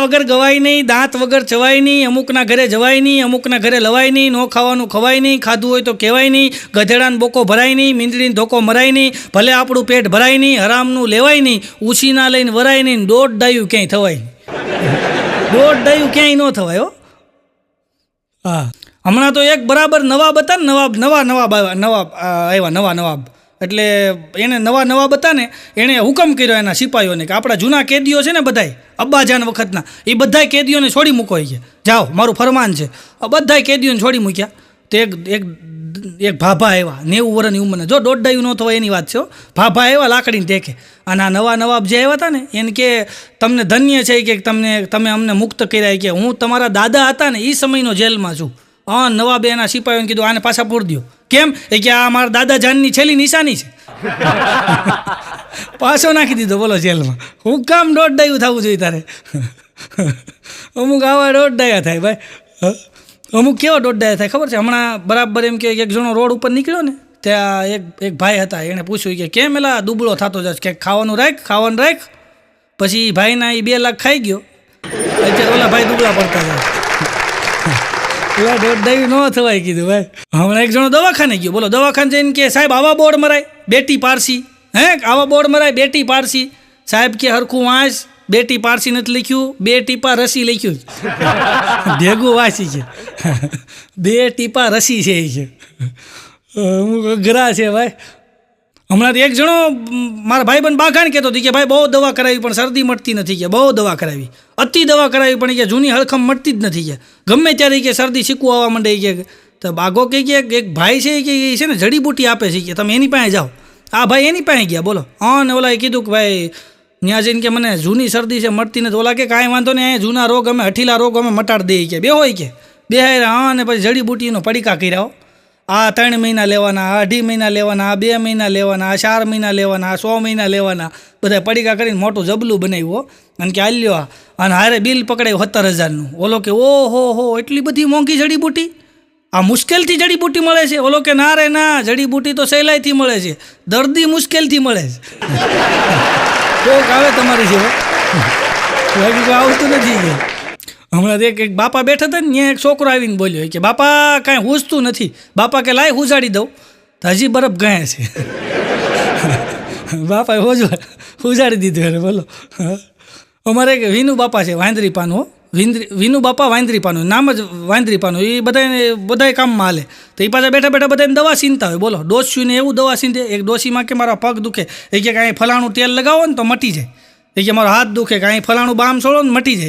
વગર ગવાય નહીં, દાંત વગર ચવાય નહીં, અમુકના ઘરે જવાય નહીં, અમુકના ઘરે લવાય નહીં, નો ખાવાનું ખવાય નહીં, ખાધું હોય તો કહેવાય નહીં, ગધેડાને બોકો ભરાય નહીં, મીંદડીને ધોકો મરાય નહીં, ભલે આપણું પેટ ભરાય નહીં, હરામનું લેવાય નહીં, ઉછીના લઈને વરાય નહીં, દોઢ ડાયું ક્યાંય થવાય નહીં, દોઢ ડાયું ક્યાંય ન થવાય. હો હા, હમણાં તો એક બરાબર નવાબ હતા ને, નવાબ આવ્યા નવાબ, એટલે એને નવાબ હતા ને, એણે હુકમ કર્યો એના સિપાહીઓને કે આપણા જૂના કેદીઓ છે ને બધાય અબ્બાજાન વખતના, એ બધાય કેદીઓને છોડી મૂકો છે, જાઓ મારું ફરમાન છે. બધાય કેદીઓને છોડી મૂક્યા. તો એક ભાભા આવ્યા 90 વર્ષની ઉંમરના, જો દોઢ ડાયું ન થવાય એની વાત છે. ભાભા આવ્યા લાકડીને ટેકે, અને આ નવાબ જે આવ્યા હતા ને એને કે તમને ધન્ય છે કે તમે અમને મુક્ત કર્યા, કે હું તમારા દાદા હતા ને એ સમયનો જેલમાં છું. નવાબે એના સિપાહીઓને કીધું આને પાછા પૂરી દો. કેમ? કે આ મારા દાદા જાનની છેલ્લી નિશાની છે. પાછો નાખી દીધો બોલો જેલમાં. હું કામ દોઢ ડાયું થવું જોઈએ તારે? અમુક આવા દોઢ ડાયા થાય ભાઈ. અમુક કેવા દોઢ ડાયા થાય ખબર છે? હમણાં બરાબર એમ કે એક જણો રોડ ઉપર નીકળ્યો ને, ત્યાં એક ભાઈ હતા, એણે પૂછ્યું કે કેમ એલા દુબળો થતો જાય, કે ખાવાનું રાખ. પછી ભાઈના એ 2 લાખ ખાઈ ગયો, અત્યારે ઓલા ભાઈ દુબળા પડતા જાય. દોઢ ડાયું ન થવાય કીધું ભાઈ. હમણાં એક જણો દવાખાને ગયો, બોલો દવાખાને જઈને કે સાહેબ આવા બોર્ડ મરાય બેટી પારસી, આવા બોર્ડ મરાય બેટી પારસી. સાહેબ કે હરખું વાંચ, બેટી પારસી નથી લખ્યું, 2 ટીપા રસી લખ્યું. ભેગું વાંચી છે, 2 ટીપા રસી છે એ છે. અમુક અઘરા છે ભાઈ. હમણાં એક જણો મારા ભાઈબંધ બાઘાણ કહેતો હતો કે ભાઈ બહુ દવા કરાવી પણ શરદી મટતી નથી, કે બહુ દવા કરાવી, અતિ દવા કરાવી પણ કે જૂની હળખમ મટતી જ નથી, કે ગમે ત્યારે કે શરદી શીખવું આવવા માંડે. કે તો બાઘો કે એક ભાઈ છે કે એ છે ને જડીબુટી આપે છે, કે તમે એની પાસે જાઓ. આ ભાઈ એની પાસે ગયા બોલો. ને ઓલાએ કીધું કે ભાઈ ત્યાં જઈને કે મને જૂની શરદી છે મટતી નથી. ઓલા કે કાંઈ વાંધો નહીં, અહીંયા જૂના રોગ અમે હઠીલા રોગ અમે મટાડી દઈએ, કે બે હોય કે બે ને પછી જડીબુટીનો પડીકા કર્યા. આ 3 મહિના લેવાના, આ 2.5 મહિના લેવાના, આ 2 મહિના લેવાના, આ 4 મહિના લેવાના, આ 100 મહિના લેવાના, બધા પડીકા કરીને મોટું જબલું બનાવ્યું. અને કે હાલ્યો, અને હારે બિલ પકડાયું 17,000નું. ઓલો કે ઓહો એટલી બધી મોંઘી જડીબુટી, આ મુશ્કેલથી જડીબુટી મળે છે? ઓલો કે ના રે ના, જડીબુટી તો સહેલાઈથી મળે છે, દર્દી મુશ્કેલથી મળે છે. કોક આવે તમારી જેવો, બાકી કોઈ આવતું નથી. કે હમણાં એક બાપા બેઠા હતા ને, ત્યાં એક છોકરો આવીને બોલ્યો કે બાપા કાંઈ હુજતું નથી. બાપા કે લાય હુજાડી દઉં, તો હજી બરફ ગયા છે. બાપાએ હુજાડી દીધું એને. બોલો અમારે એક વિનુ બાપા છે વાંદરી પાનું, વિનુ બાપા વાંદરી પાનું, નામ જ વાંદરી પાનું. એ બધાય કામમાં હાલે. તો એ પાછા બેઠા બધાને દવા સીનતા હોય. બોલો ડોસીને એવું દવા સીંધે. એક ડોસીમાં કે મારા પગ દુખે, એ કે કાંઈ ફલાણું તેલ લગાવો ને તો મટી જાય. એ કે મારો હાથ દુખે, કાંઈ ફલાણું બામ છોડો ને મટી જાય.